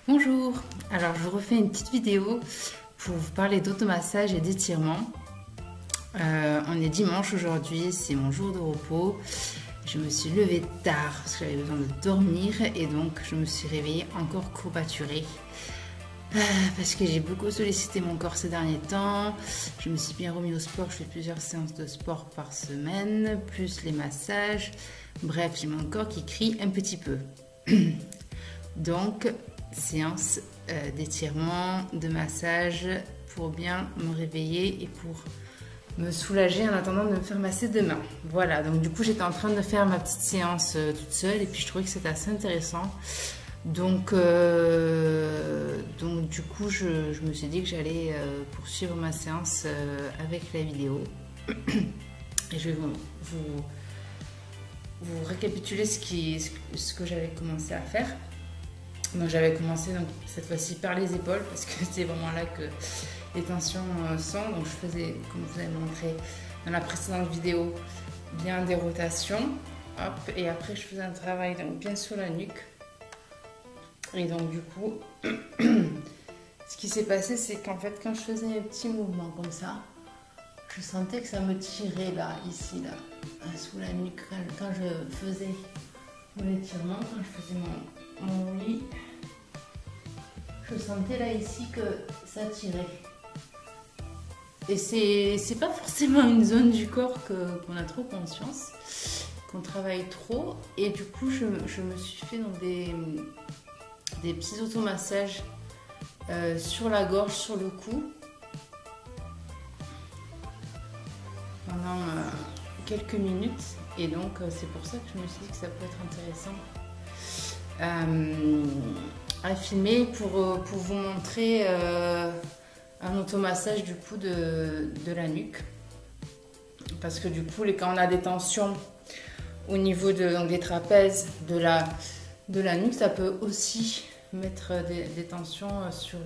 Bonjour, alors je vous refais une petite vidéo pour vous parler d'automassage et d'étirement. On est dimanche aujourd'hui, c'est mon jour de repos. Je me suis levée tard parce que j'avais besoin de dormir et donc je me suis réveillée encore courbaturée. Parce que j'ai beaucoup sollicité mon corps ces derniers temps. Je me suis bien remis au sport, je fais plusieurs séances de sport par semaine, plus les massages. Bref, j'ai mon corps qui crie un petit peu. Donc, séance d'étirement, de massage pour bien me réveiller et pour me soulager en attendant de me faire masser demain. Voilà, donc du coup j'étais en train de faire ma petite séance toute seule et puis je trouvais que c'était assez intéressant. Donc du coup je me suis dit que j'allais poursuivre ma séance avec la vidéo. Et je vais vous récapituler ce que j'avais commencé à faire. Donc j'avais commencé donc, cette fois-ci par les épaules parce que c'est vraiment là que les tensions sont. Donc je faisais, comme je vous avais montré dans la précédente vidéo, bien des rotations. Hop, et après je faisais un travail donc, bien sur la nuque. Et donc du coup, ce qui s'est passé, c'est qu'en fait quand je faisais un petit mouvement comme ça, je sentais que ça me tirait là, ici, là, sous la nuque. Quand je faisais mon étirement, quand je faisais mon lit, je sentais là ici que ça tirait. Et c'est pas forcément une zone du corps qu'on a trop conscience, qu'on travaille trop. Et du coup, je me suis fait donc, des petits automassages sur la gorge, sur le cou, pendant quelques minutes. Et donc, c'est pour ça que je me suis dit que ça peut être intéressant à filmer pour vous montrer un automassage du coup de la nuque. Parce que du coup, quand on a des tensions au niveau des trapèzes, de la nuque, ça peut aussi mettre des tensions sur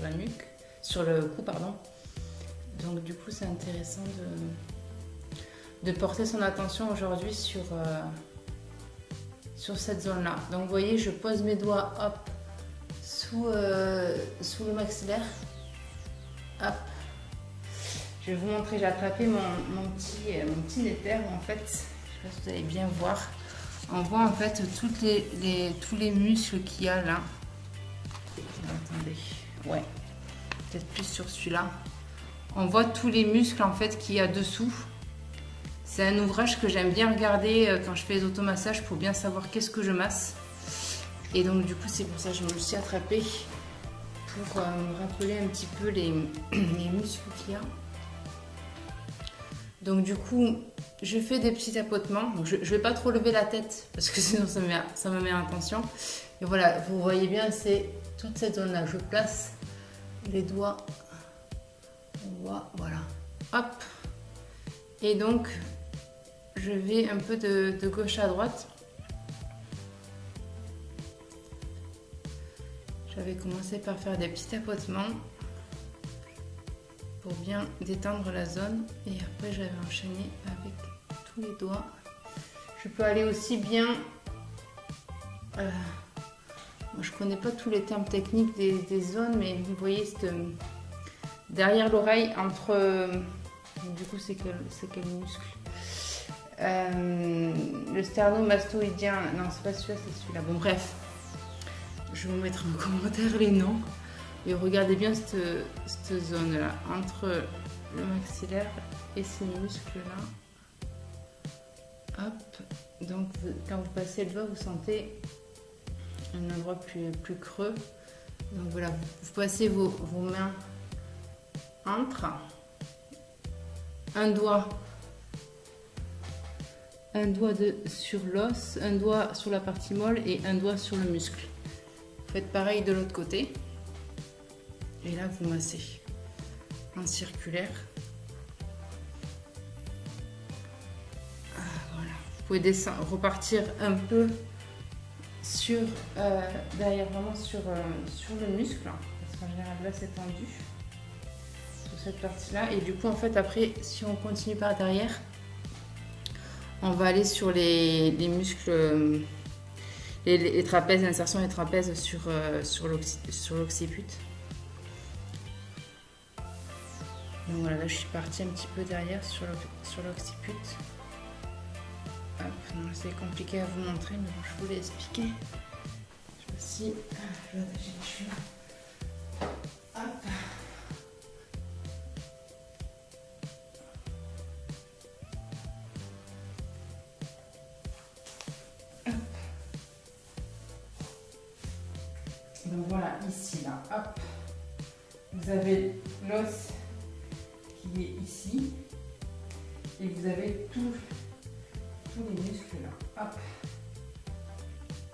la nuque, sur le cou, pardon. Donc du coup, c'est intéressant de porter son attention aujourd'hui sur cette zone-là. Donc vous voyez, je pose mes doigts hop, sous le maxillaire. Hop. Je vais vous montrer, j'ai attrapé mon petit nether en fait, je sais pas si vous allez bien voir. On voit en fait tous les muscles qu'il y a là. Attendez, ouais, peut-être plus sur celui-là. On voit tous les muscles en fait qu'il y a dessous. C'est un ouvrage que j'aime bien regarder quand je fais les automassages pour bien savoir qu'est-ce que je masse. Et donc du coup c'est pour ça que je me suis attrapée pour me rappeler un petit peu les muscles qu'il y a. Donc du coup je fais des petits tapotements. Donc, je ne vais pas trop lever la tête parce que sinon ça me met en tension. Et voilà, vous voyez bien, c'est toute cette zone là. Je place les doigts. On voit, voilà. Hop. Et donc je vais un peu de gauche à droite. J'avais commencé par faire des petits tapotements pour bien détendre la zone. Et après, j'avais enchaîné avec tous les doigts. Je peux aller aussi bien... moi, je connais pas tous les termes techniques des zones, mais vous voyez, derrière l'oreille, entre... du coup, c'est quel muscle? Le sternomastoïdien, non c'est pas celui-là, c'est celui-là. Bon bref, je vais vous mettre en commentaire les noms. Et regardez bien cette zone-là, entre le maxillaire et ces muscles-là. Hop, donc quand vous passez le doigt, vous sentez un endroit plus creux. Donc voilà, vous passez vos mains entre un doigt sur l'os, un doigt sur la partie molle et un doigt sur le muscle. Faites pareil de l'autre côté. Et là, vous massez en circulaire. Voilà. Vous pouvez descendre, repartir un peu sur derrière, vraiment sur le muscle. Parce qu'en général, là, c'est tendu. Sur cette partie-là. Et du coup, en fait, après, si on continue par derrière, on va aller sur les muscles les trapèzes, l'insertion des trapèzes sur l'occiput. Donc voilà, là je suis partie un petit peu derrière sur l'occiput. C'est compliqué à vous montrer, mais bon, je vous l'ai expliqué. Je vais aussi, je vais attacher les cheveux. Hop. Donc voilà, ici, là, hop, vous avez l'os qui est ici et vous avez tous les muscles là, hop.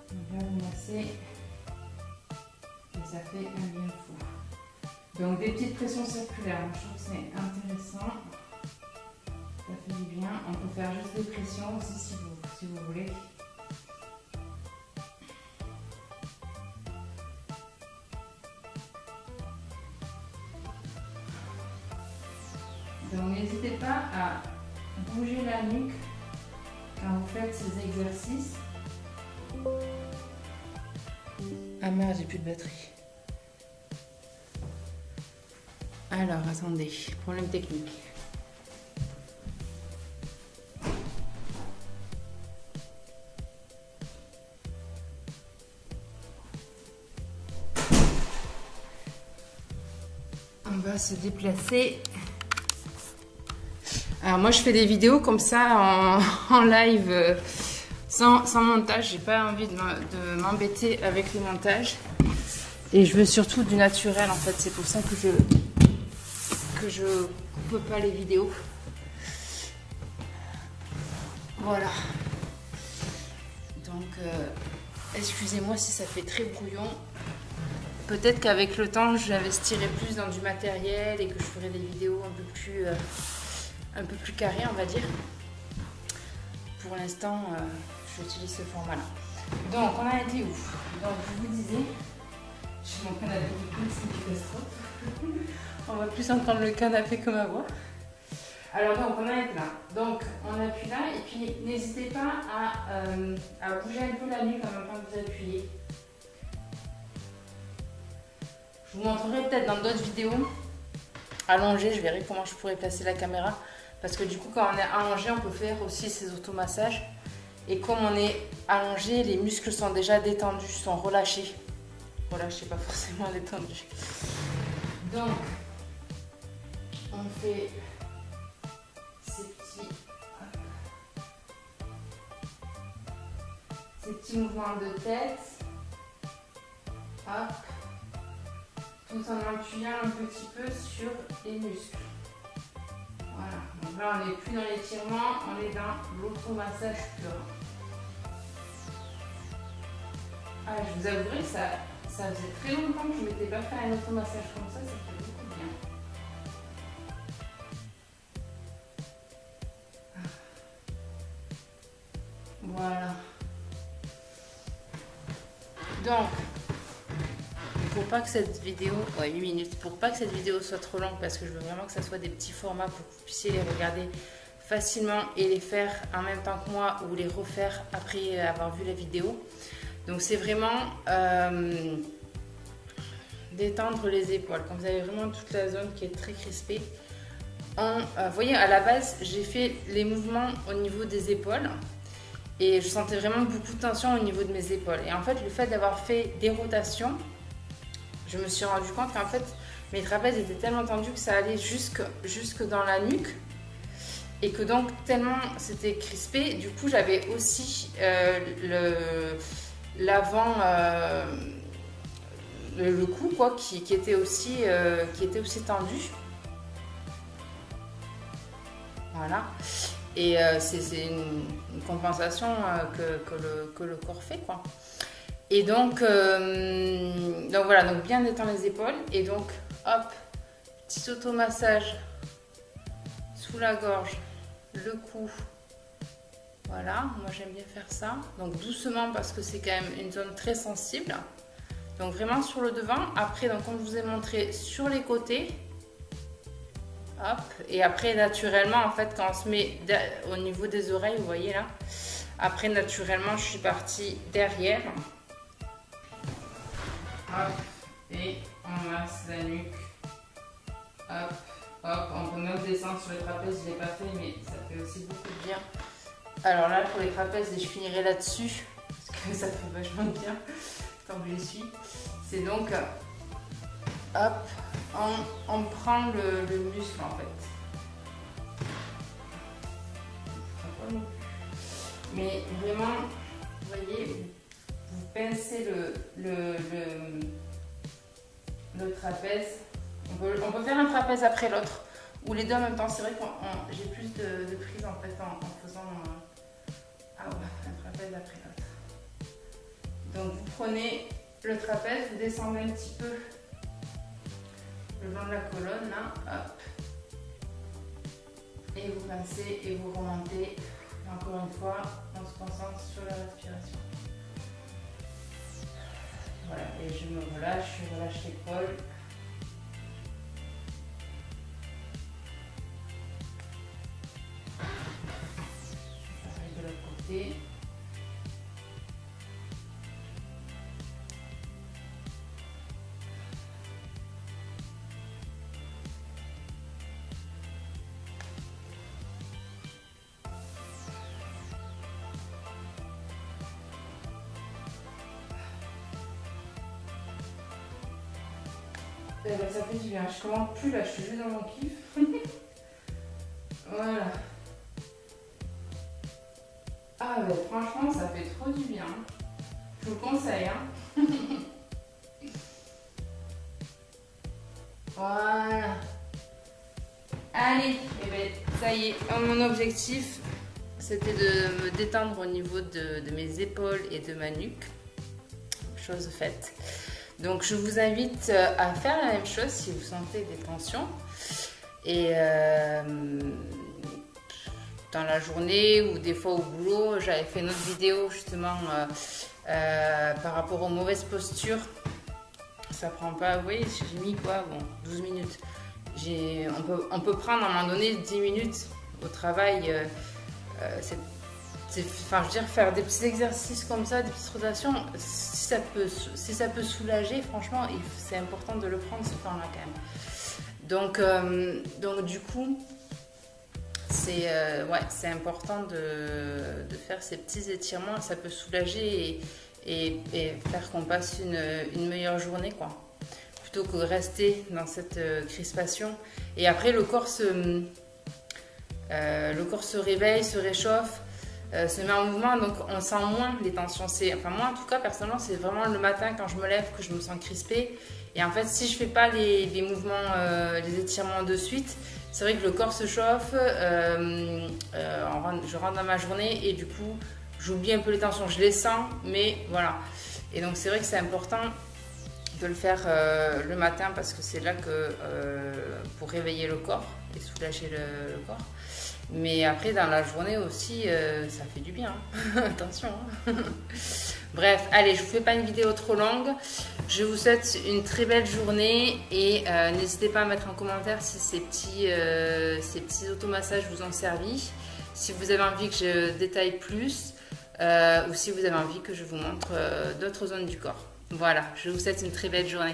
Donc là, vous massez et ça fait un bien fou. Donc des petites pressions circulaires, je trouve que c'est intéressant, ça fait du bien. On peut faire juste des pressions aussi si vous voulez. Donc n'hésitez pas à bouger la nuque quand vous faites ces exercices. Ah merde, j'ai plus de batterie. Alors attendez, problème technique. On va se déplacer. Alors moi je fais des vidéos comme ça en live sans montage. J'ai pas envie de m'embêter avec le montage. Et je veux surtout du naturel en fait. C'est pour ça que je coupe pas les vidéos. Voilà. Donc excusez-moi si ça fait très brouillon. Peut-être qu'avec le temps j'investirai plus dans du matériel et que je ferai des vidéos un peu plus carré, on va dire. Pour l'instant, j'utilise ce format-là. Donc, on a été où? Donc, je vous disais, je suis mon canapé du coup, c'est une catastrophe. On va plus entendre le canapé que ma voix. Alors, donc, on a été là. Donc, on appuie là, et puis n'hésitez pas à bouger un peu la nuque en même temps que vous appuyez. Je vous montrerai peut-être dans d'autres vidéos. Allongé, je verrai comment je pourrais placer la caméra. Parce que du coup, quand on est allongé, on peut faire aussi ces automassages. Et comme on est allongé, les muscles sont déjà détendus, sont relâchés. Relâchés, pas forcément détendus. Donc, on fait ces petits mouvements de tête. Hop. Tout en appuyant un petit peu sur les muscles. Voilà, donc là on n'est plus dans l'étirement, on est dans l'automassage pur. Ah, je vous avouerai que ça faisait très longtemps que je ne m'étais pas fait un automassage comme ça fait beaucoup bien. Voilà. Donc, pour pas que cette vidéo, 8 minutes, pour pas que cette vidéo soit trop longue, parce que je veux vraiment que ça soit des petits formats pour que vous puissiez les regarder facilement et les faire en même temps que moi ou les refaire après avoir vu la vidéo. Donc c'est vraiment détendre les épaules. Quand vous avez vraiment toute la zone qui est très crispée. Vous voyez, à la base, j'ai fait les mouvements au niveau des épaules. Et je sentais vraiment beaucoup de tension au niveau de mes épaules. Et en fait, le fait d'avoir fait des rotations, je me suis rendu compte qu'en fait, mes trapèzes étaient tellement tendus que ça allait jusque dans la nuque. Et que donc, tellement c'était crispé, du coup, j'avais aussi l'avant, le cou, quoi, qui était aussi tendu. Voilà. Et c'est une compensation que le corps fait, quoi. Et donc voilà, donc bien détendre les épaules. Et donc, hop, petit automassage sous la gorge, le cou. Voilà, moi j'aime bien faire ça. Donc doucement parce que c'est quand même une zone très sensible. Donc vraiment sur le devant. Après, donc, comme je vous ai montré, sur les côtés. Hop, et après naturellement en fait quand on se met au niveau des oreilles, vous voyez là, Après, naturellement, je suis partie derrière. Hop, et on masse la nuque. Hop, hop, on peut même descendre sur les trapèzes, je ne l'ai pas fait, mais ça fait aussi beaucoup de bien. Alors là, pour les trapèzes, je finirai là-dessus, parce que ça fait vachement de bien, tant que j'y suis. C'est donc, hop, on prend le muscle en fait. Mais vraiment, vous voyez, vous pincez le trapèze. On peut faire un trapèze après l'autre, ou les deux en même temps. C'est vrai que j'ai plus de prise en fait en faisant un trapèze après l'autre. Donc vous prenez le trapèze, vous descendez un petit peu le long de la colonne, là, hop. Et vous pincez et vous remontez. Encore une fois, on se concentre sur la respiration. Voilà, et je me relâche, je relâche l'épaule. J'arrive de l'autre côté. Eh ben, ça fait du bien. Je commande plus là, je suis juste dans mon kiff. Voilà. Ah ben franchement, ça fait trop du bien. Je vous le conseille. Hein. Voilà. Allez, eh ben, ça y est. Mon objectif, c'était de me détendre au niveau de mes épaules et de ma nuque. Chose faite. Donc je vous invite à faire la même chose si vous sentez des tensions. Et dans la journée ou des fois au boulot, j'avais fait une autre vidéo justement par rapport aux mauvaises postures. Ça prend pas, oui, j'ai mis quoi, bon, 12 minutes. On peut prendre à un moment donné 10 minutes au travail. Enfin, je veux dire, faire des petits exercices comme ça, des petites rotations, si ça peut soulager, franchement, c'est important de le prendre ce temps-là quand même. Donc du coup, c'est important de faire ces petits étirements, ça peut soulager et faire qu'on passe une meilleure journée, quoi. Plutôt que de rester dans cette crispation. Et après, le corps se réveille, se réchauffe. Se met en mouvement, donc on sent moins les tensions. Enfin moi en tout cas personnellement c'est vraiment le matin quand je me lève que je me sens crispée. Et en fait si je fais pas les mouvements, les étirements de suite, c'est vrai que le corps se chauffe, je rentre dans ma journée et du coup j'oublie un peu les tensions, je les sens, mais voilà. Et donc c'est vrai que c'est important de le faire le matin parce que c'est là que pour réveiller le corps et soulager le corps. Mais après, dans la journée aussi, ça fait du bien. Attention. Hein. Bref, allez, je ne vous fais pas une vidéo trop longue. Je vous souhaite une très belle journée et n'hésitez pas à mettre en commentaire si ces petits automassages vous ont servi. Si vous avez envie que je détaille plus ou si vous avez envie que je vous montre d'autres zones du corps. Voilà, je vous souhaite une très belle journée.